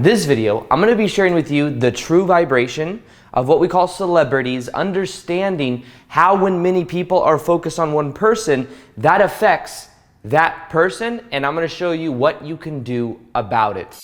This video, I'm going to be sharing with you the true vibration of what we call celebrities, understanding how when many people are focused on one person, that affects that person, and I'm going to show you what you can do about it.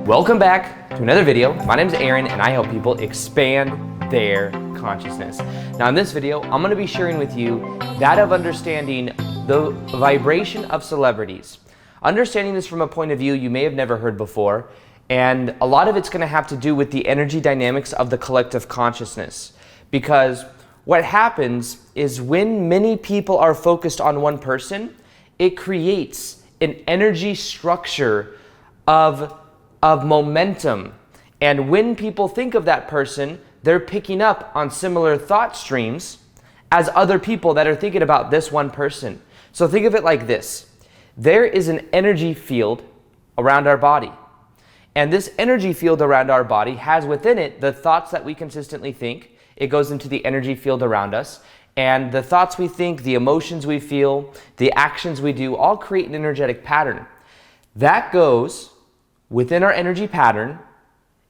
Welcome back to another video. My name is Aaron and I help people expand their consciousness. Now in this video, I'm going to be sharing with you that of understanding the vibration of celebrities. Understanding this from a point of view you may have never heard before, and a lot of it's going to have to do with the energy dynamics of the collective consciousness. Because what happens is when many people are focused on one person, it creates an energy structure of momentum. And when people think of that person, they're picking up on similar thought streams as other people that are thinking about this one person. So think of it like this. There is an energy field around our body. And this energy field around our body has within it the thoughts that we consistently think. It goes into the energy field around us. And the thoughts we think, the emotions we feel, the actions we do, all create an energetic pattern. That goes within our energy pattern,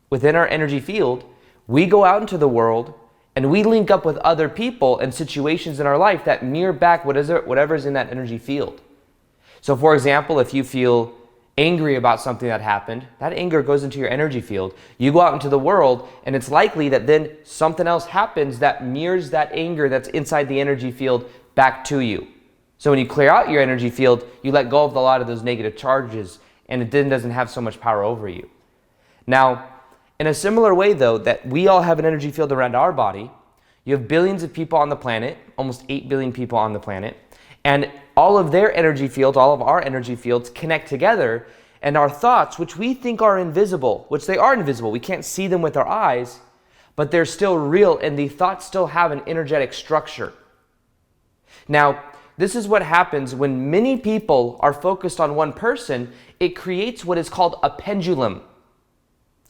within our energy field. We go out into the world and we link up with other people and situations in our life that mirror back whatever's in that energy field. So for example, if you feel angry about something that happened, that anger goes into your energy field. You go out into the world and it's likely that then something else happens that mirrors that anger that's inside the energy field back to you. So when you clear out your energy field, you let go of a lot of those negative charges and it then doesn't have so much power over you. Now, in a similar way though, that we all have an energy field around our body, you have billions of people on the planet, almost 8 billion people on the planet, and all of their energy fields, all of our energy fields connect together, and our thoughts, which we think are invisible, which they are invisible, we can't see them with our eyes, but they're still real and the thoughts still have an energetic structure. Now, this is what happens when many people are focused on one person. It creates what is called a pendulum.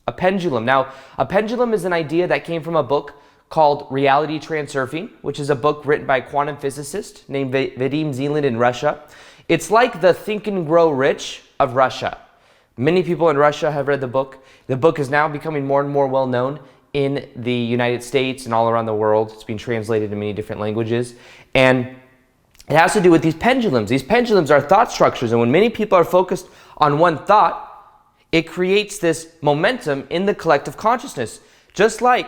A pendulum. Now, a pendulum is an idea that came from a book called Reality Transurfing, which is a book written by a quantum physicist named Vadim Zeland in Russia. It's like the Think and Grow Rich of Russia. Many people in Russia have read the book. The book is now becoming more and more well known in the United States and all around the world. It's been translated in many different languages. And it has to do with these pendulums. These pendulums are thought structures, and when many people are focused on one thought, it creates this momentum in the collective consciousness. Just like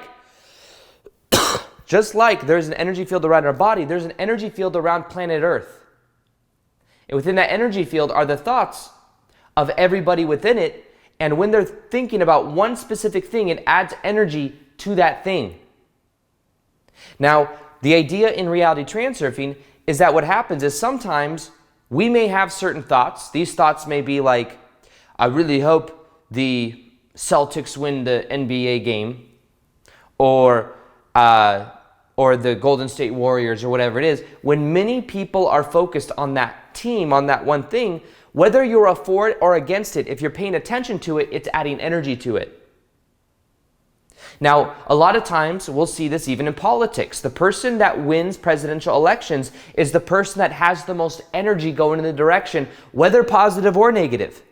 there's an energy field around our body, there's an energy field around planet Earth. And within that energy field are the thoughts of everybody within it. And when they're thinking about one specific thing, it adds energy to that thing. Now, the idea in reality transurfing is that what happens is sometimes we may have certain thoughts. These thoughts may be like, I really hope the Celtics win the NBA game, or the Golden State Warriors, or whatever it is. When many people are focused on that team, on that one thing, whether you're for it or against it, if you're paying attention to it, it's adding energy to it. Now, a lot of times we'll see this even in politics. The person that wins presidential elections is the person that has the most energy going in the direction, whether positive or negative.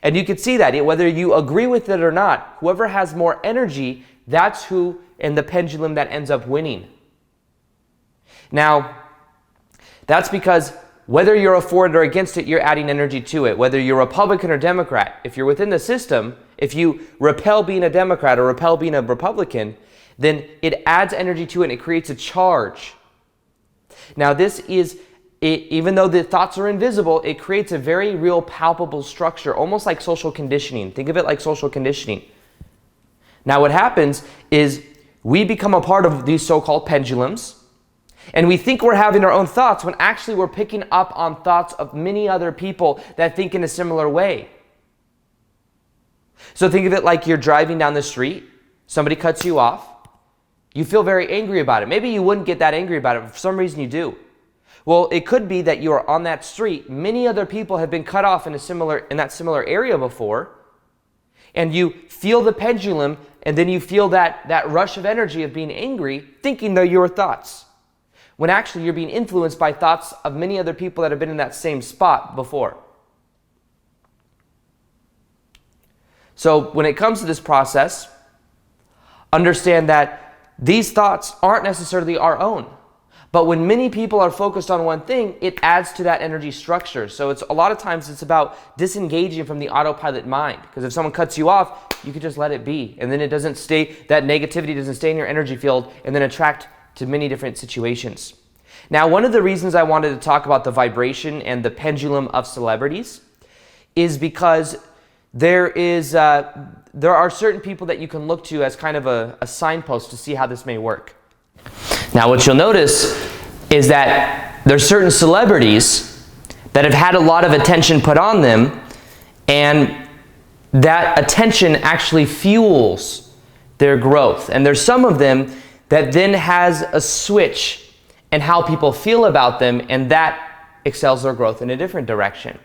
And you can see that whether you agree with it or not, whoever has more energy, that's who in the pendulum that ends up winning. Now, that's because whether you're for it or against it, you're adding energy to it. Whether you're Republican or Democrat, if you're within the system, if you repel being a Democrat or repel being a Republican, then it adds energy to it and it creates a charge. Now this is, even though the thoughts are invisible, it creates a very real palpable structure, almost like social conditioning. Think of it like social conditioning. Now what happens is we become a part of these so-called pendulums, and we think we're having our own thoughts when actually we're picking up on thoughts of many other people that think in a similar way. So think of it like you're driving down the street, somebody cuts you off, you feel very angry about it. Maybe you wouldn't get that angry about it, but for some reason you do. Well, it could be that you are on that street, many other people have been cut off in that similar area before, and you feel the pendulum, and then you feel that rush of energy of being angry, thinking they're your thoughts, when actually you're being influenced by thoughts of many other people that have been in that same spot before. So when it comes to this process, understand that these thoughts aren't necessarily our own. But when many people are focused on one thing, it adds to that energy structure. So it's a lot of times it's about disengaging from the autopilot mind. Because if someone cuts you off, you can just let it be. And then it doesn't stay, that negativity doesn't stay in your energy field and then attract to many different situations. Now, one of the reasons I wanted to talk about the vibration and the pendulum of celebrities is because there are certain people that you can look to as kind of a signpost to see how this may work. Now, what you'll notice is that there's certain celebrities that have had a lot of attention put on them, and that attention actually fuels their growth. And there's some of them that then has a switch in how people feel about them, and that excels their growth in a different direction.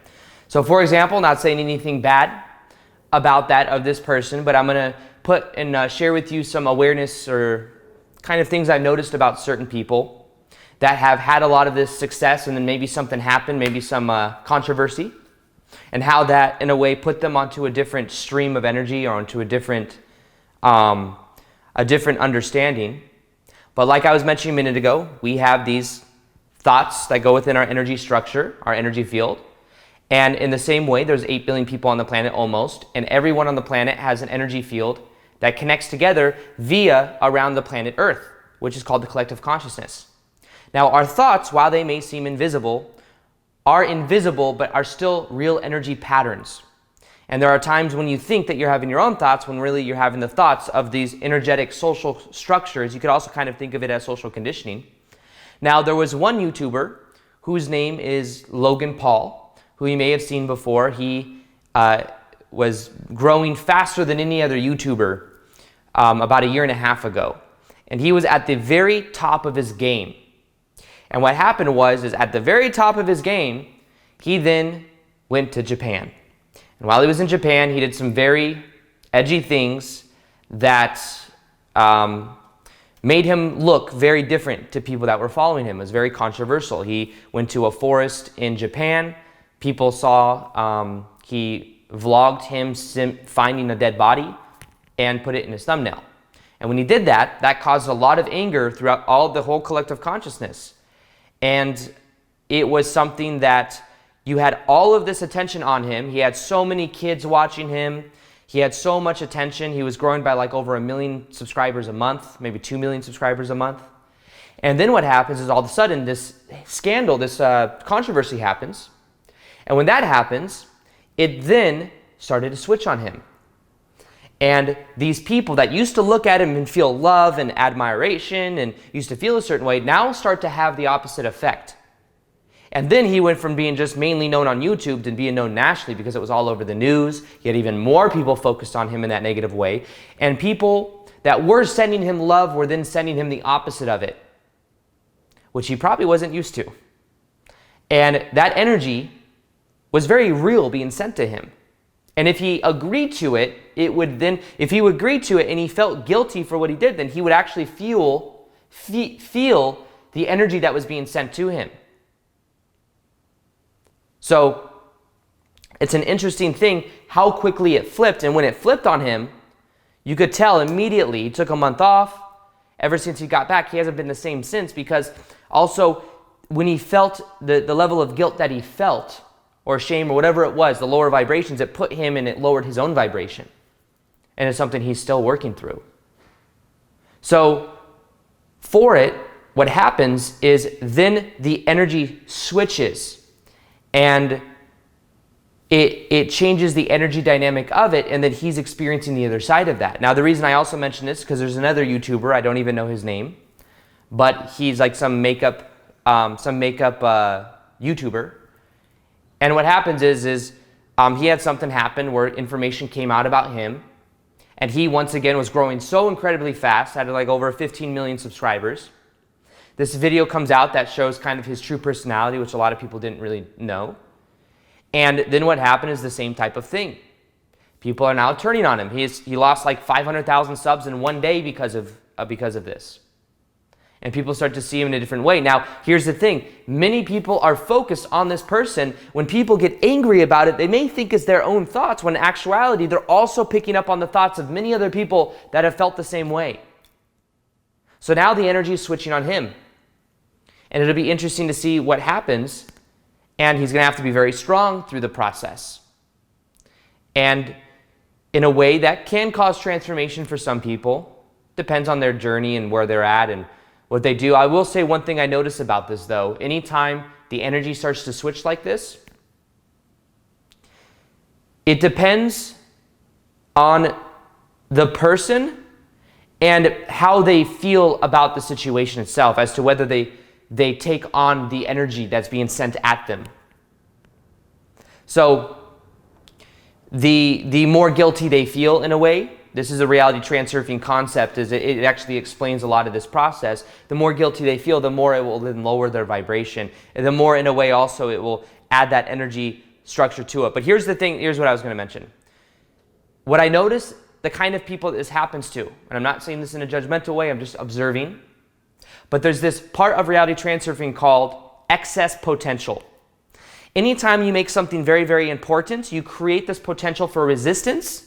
So for example, not saying anything bad about that of this person, but I'm going to put and share with you some awareness or kind of things I noticed about certain people that have had a lot of this success, and then maybe something happened, maybe some controversy, and how that in a way put them onto a different stream of energy or onto a different understanding. But like I was mentioning a minute ago, we have these thoughts that go within our energy structure, our energy field. And in the same way, there's 8 billion people on the planet almost, and everyone on the planet has an energy field that connects together via around the planet Earth, which is called the collective consciousness. Now, our thoughts, while they may seem invisible, are invisible but are still real energy patterns. And there are times when you think that you're having your own thoughts when really you're having the thoughts of these energetic social structures. You could also kind of think of it as social conditioning. Now, there was one YouTuber whose name is Logan Paul, who you may have seen before. He was growing faster than any other YouTuber about a year and a half ago. And he was at the very top of his game. And what happened was, at the very top of his game, he then went to Japan. And while he was in Japan, he did some very edgy things that made him look very different to people that were following him. It was very controversial. He went to a forest in Japan. People saw, he vlogged him finding a dead body and put it in his thumbnail. And when he did that, that caused a lot of anger throughout the whole collective consciousness. And it was something that you had all of this attention on him. He had so many kids watching him. He had so much attention. He was growing by like over 1 million subscribers a month, maybe 2 million subscribers a month. And then what happens is all of a sudden this scandal, this controversy happens. And when that happens, it then started to switch on him. And these people that used to look at him and feel love and admiration and used to feel a certain way now start to have the opposite effect. And then he went from being just mainly known on YouTube to being known nationally because it was all over the news. He had even more people focused on him in that negative way. And people that were sending him love were then sending him the opposite of it, which he probably wasn't used to. And that energy was very real being sent to him. And if he agreed to it, if he would agree to it and he felt guilty for what he did, then he would actually feel the energy that was being sent to him. So it's an interesting thing how quickly it flipped. And when it flipped on him, you could tell immediately. He took a month off. Ever since he got back, he hasn't been the same since, because also when he felt the level of guilt that he felt, or shame, or whatever it was, the lower vibrations, it put him and it lowered his own vibration. And it's something he's still working through. So for it, what happens is then the energy switches and it changes the energy dynamic of it, and then he's experiencing the other side of that. Now, the reason I also mention this is because there's another YouTuber, I don't even know his name, but he's like some makeup YouTuber. And what happens is he had something happen where information came out about him, and he once again was growing so incredibly fast, had like over 15 million subscribers. This video comes out that shows kind of his true personality, which a lot of people didn't really know. And then what happened is the same type of thing. People are now turning on him. He lost like 500,000 subs in one day because of this. And people start to see him in a different way. Now, here's the thing. Many people are focused on this person. When people get angry about it, they may think it's their own thoughts, when in actuality, they're also picking up on the thoughts of many other people that have felt the same way. So now the energy is switching on him. And it'll be interesting to see what happens. And he's going to have to be very strong through the process. And in a way that can cause transformation for some people. Depends on their journey and where they're at and what they do. I will say one thing I notice about this though. Anytime the energy starts to switch like this, it depends on the person and how they feel about the situation itself as to whether they take on the energy that's being sent at them. So the more guilty they feel in a way, this is a reality transurfing concept, is it actually explains a lot of this process. The more guilty they feel, the more it will then lower their vibration. And the more, in a way, also it will add that energy structure to it. But here's the thing, here's what I was going to mention. What I notice, the kind of people that this happens to, and I'm not saying this in a judgmental way, I'm just observing, but there's this part of reality transurfing called excess potential. Anytime you make something very, very important, you create this potential for resistance.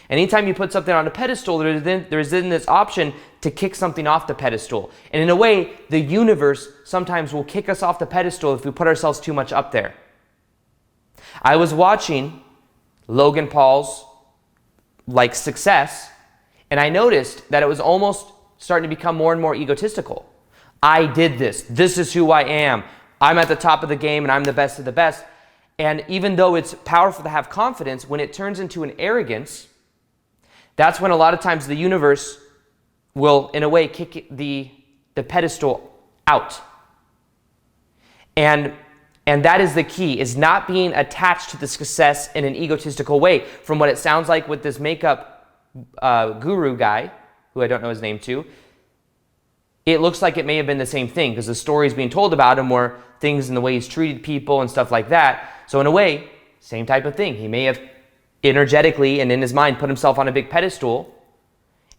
Anytime you put something on a pedestal, there's then this option to kick something off the pedestal. And in a way, the universe sometimes will kick us off the pedestal if we put ourselves too much up there. I was watching Logan Paul's success, and I noticed that it was almost starting to become more and more egotistical. I did this. This is who I am. I'm at the top of the game and I'm the best of the best. And even though it's powerful to have confidence, when it turns into an arrogance, that's when a lot of times the universe will, in a way, kick the pedestal out. And that is the key, is not being attached to the success in an egotistical way. From what it sounds like with this makeup guru guy, who I don't know his name too, it looks like it may have been the same thing, because the stories being told about him were things in the way he's treated people and stuff like that. So in a way, same type of thing. He may have energetically and in his mind put himself on a big pedestal,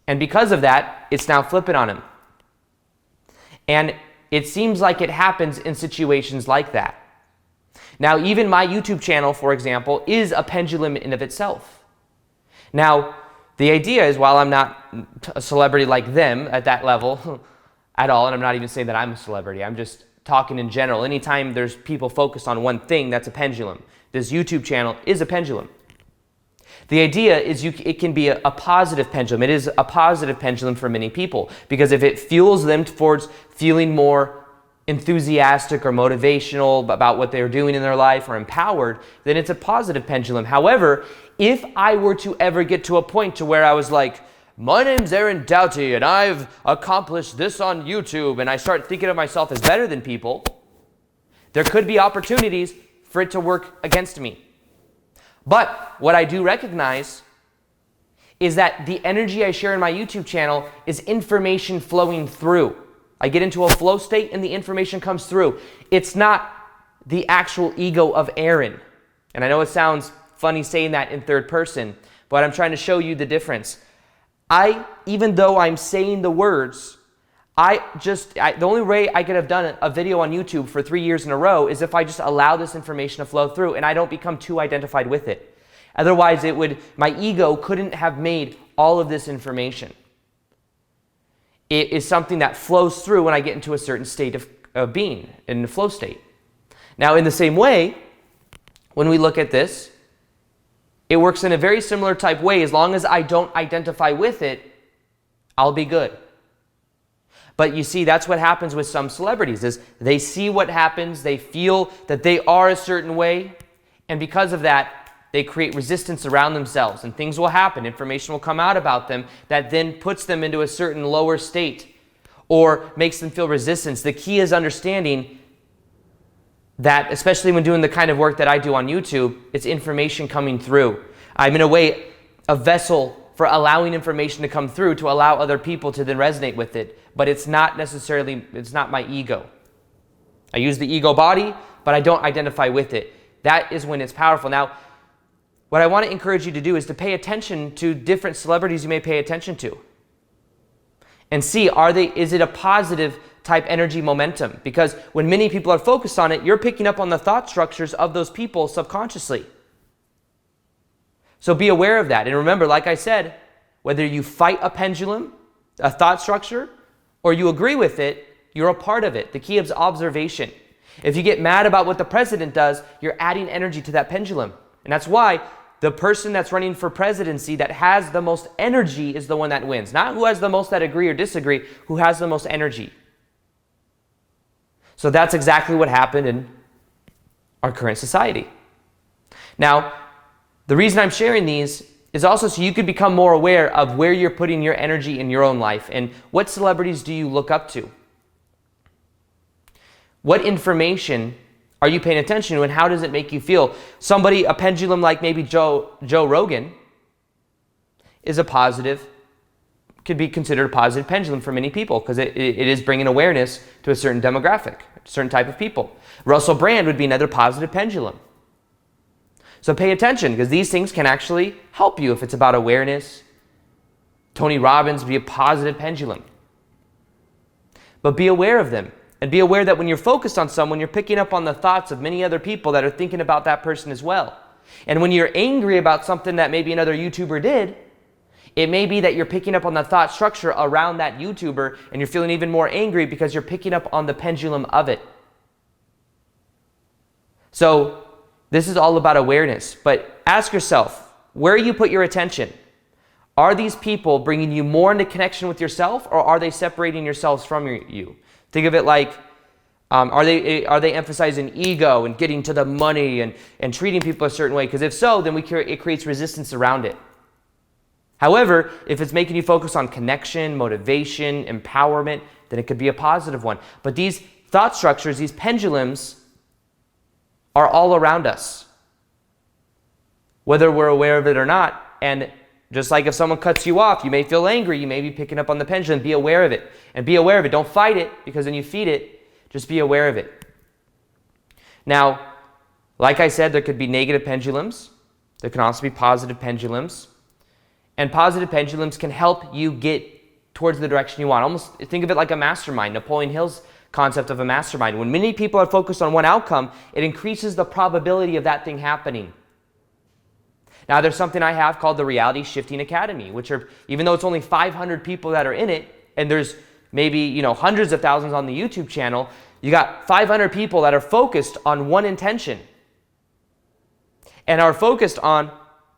and because of that, it's now flipping on him. And it seems like it happens in situations like that. Now, even my YouTube channel, for example, is a pendulum in of itself. Now, the idea is, while I'm not a celebrity like them at that level at all, and I'm not even saying that I'm a celebrity, I'm just talking in general. Anytime there's people focused on one thing, that's a pendulum. This YouTube channel is a pendulum. The idea is it can be a positive pendulum. It is a positive pendulum for many people, because if it fuels them towards feeling more enthusiastic or motivational about what they're doing in their life or empowered, then it's a positive pendulum. However, if I were to ever get to a point to where I was like, my name's Aaron Doughty and I've accomplished this on YouTube, and I start thinking of myself as better than people, there could be opportunities for it to work against me. But what I do recognize is that the energy I share in my YouTube channel is information flowing through. I get into a flow state and the information comes through. It's not the actual ego of Aaron. And I know it sounds funny saying that in third person, but I'm trying to show you the difference. Even though I'm saying the words, the only way I could have done a video on YouTube for 3 years in a row is if I just allow this information to flow through and I don't become too identified with it. Otherwise, my ego couldn't have made all of this information. It is something that flows through when I get into a certain state of being, in the flow state. Now, in the same way, when we look at this, it works in a very similar type way. As long as I don't identify with it, I'll be good. But you see, that's what happens with some celebrities, is they see what happens, they feel that they are a certain way, and because of that, they create resistance around themselves, and things will happen, information will come out about them that then puts them into a certain lower state or makes them feel resistance. The key is understanding that, especially when doing the kind of work that I do on YouTube, it's information coming through. I'm in a way a vessel for allowing information to come through to allow other people to then resonate with it. But it's not my ego. I use the ego body, but I don't identify with it. That is when it's powerful. Now, what I want to encourage you to do is to pay attention to different celebrities you may pay attention to. And see, is it a positive type energy momentum, because when many people are focused on it, you're picking up on the thought structures of those people subconsciously. So be aware of that. And remember, like I said, whether you fight a pendulum, a thought structure, or you agree with it, you're a part of it. The key is observation. If you get mad about what the president does, you're adding energy to that pendulum. And that's why the person that's running for presidency that has the most energy is the one that wins. Not who has the most that agree or disagree, who has the most energy. So that's exactly what happened in our current society. Now, the reason I'm sharing these is also so you could become more aware of where you're putting your energy in your own life and what celebrities do you look up to? What information are you paying attention to and how does it make you feel? Somebody, a pendulum like maybe Joe Rogan is a positive, could be considered a positive pendulum for many people because it is bringing awareness to a certain demographic, a certain type of people. Russell Brand would be another positive pendulum. So pay attention because these things can actually help you if it's about awareness. Tony Robbins would be a positive pendulum. But be aware of them and be aware that when you're focused on someone, you're picking up on the thoughts of many other people that are thinking about that person as well. And when you're angry about something that maybe another YouTuber did, it may be that you're picking up on the thought structure around that YouTuber and you're feeling even more angry because you're picking up on the pendulum of it. So this is all about awareness, but ask yourself, where you put your attention? Are these people bringing you more into connection with yourself or are they separating yourselves from you? Think of it like, are they emphasizing ego and getting to the money and treating people a certain way? Because if so, then it creates resistance around it. However, if it's making you focus on connection, motivation, empowerment, then it could be a positive one. But these thought structures, these pendulums, are all around us, whether we're aware of it or not. And just like if someone cuts you off, you may feel angry, you may be picking up on the pendulum. Be aware of it. And be aware of it. Don't fight it, because then you feed it. Just be aware of it. Now, like I said, there could be negative pendulums. There can also be positive pendulums. And positive pendulums can help you get towards the direction you want. Almost think of it like a mastermind. Napoleon Hill's concept of a mastermind. When many people are focused on one outcome, it increases the probability of that thing happening. Now, there's something I have called the Reality Shifting Academy, which are, even though it's only 500 people that are in it, and there's maybe, hundreds of thousands on the YouTube channel, you got 500 people that are focused on one intention and are focused on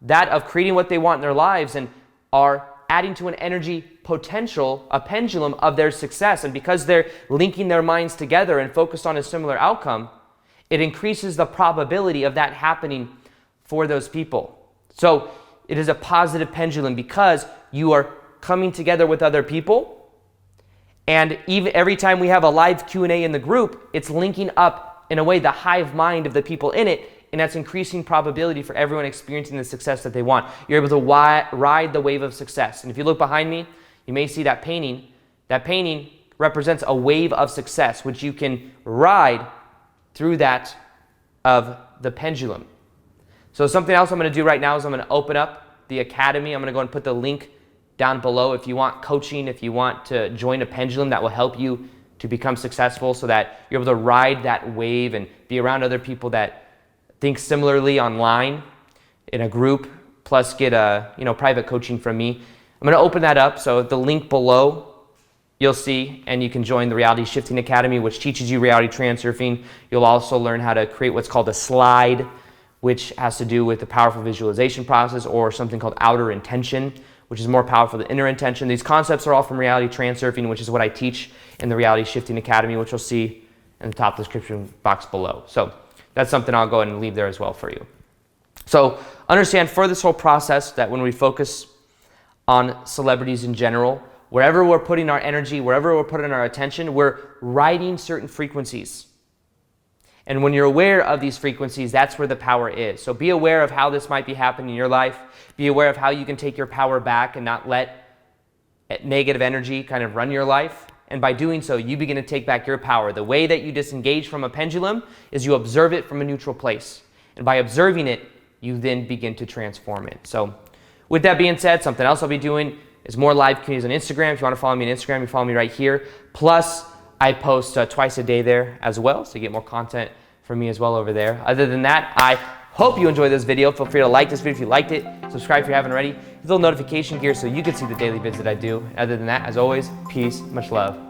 that of creating what they want in their lives and are adding to an energy potential, a pendulum of their success. And because they're linking their minds together and focused on a similar outcome, it increases the probability of that happening for those people. So it is a positive pendulum because you are coming together with other people. And even every time we have a live Q&A in the group, it's linking up in a way the hive mind of the people in it. And that's increasing probability for everyone experiencing the success that they want. You're able to ride the wave of success. And if you look behind me, you may see that painting. That painting represents a wave of success, which you can ride through that of the pendulum. So something else I'm going to do right now is I'm going to open up the academy. I'm going to go and put the link down below if you want coaching, if you want to join a pendulum that will help you to become successful so that you're able to ride that wave and be around other people that think similarly online in a group, plus get private coaching from me. I'm going to open that up. So the link below you'll see, and you can join the Reality Shifting Academy, which teaches you reality transurfing. You'll also learn how to create what's called a slide, which has to do with the powerful visualization process, or something called outer intention, which is more powerful than inner intention. These concepts are all from Reality Transurfing, which is what I teach in the Reality Shifting Academy, which you'll see in the top description box below. So that's something I'll go ahead and leave there as well for you. So understand for this whole process that when we focus on celebrities in general, wherever we're putting our energy, wherever we're putting our attention, we're riding certain frequencies. And when you're aware of these frequencies, that's where the power is. So be aware of how this might be happening in your life. Be aware of how you can take your power back and not let negative energy kind of run your life. And by doing so, you begin to take back your power. The way that you disengage from a pendulum is you observe it from a neutral place. And by observing it, you then begin to transform it. So with that being said, something else I'll be doing is more live communities on Instagram. If you want to follow me on Instagram, you follow me right here. Plus, I post twice a day there as well, so you get more content from me as well over there. Other than that, I hope you enjoyed this video. Feel free to like this video if you liked it. Subscribe if you haven't already. Hit the little notification gear so you can see the daily vids that I do. Other than that, as always, peace, much love.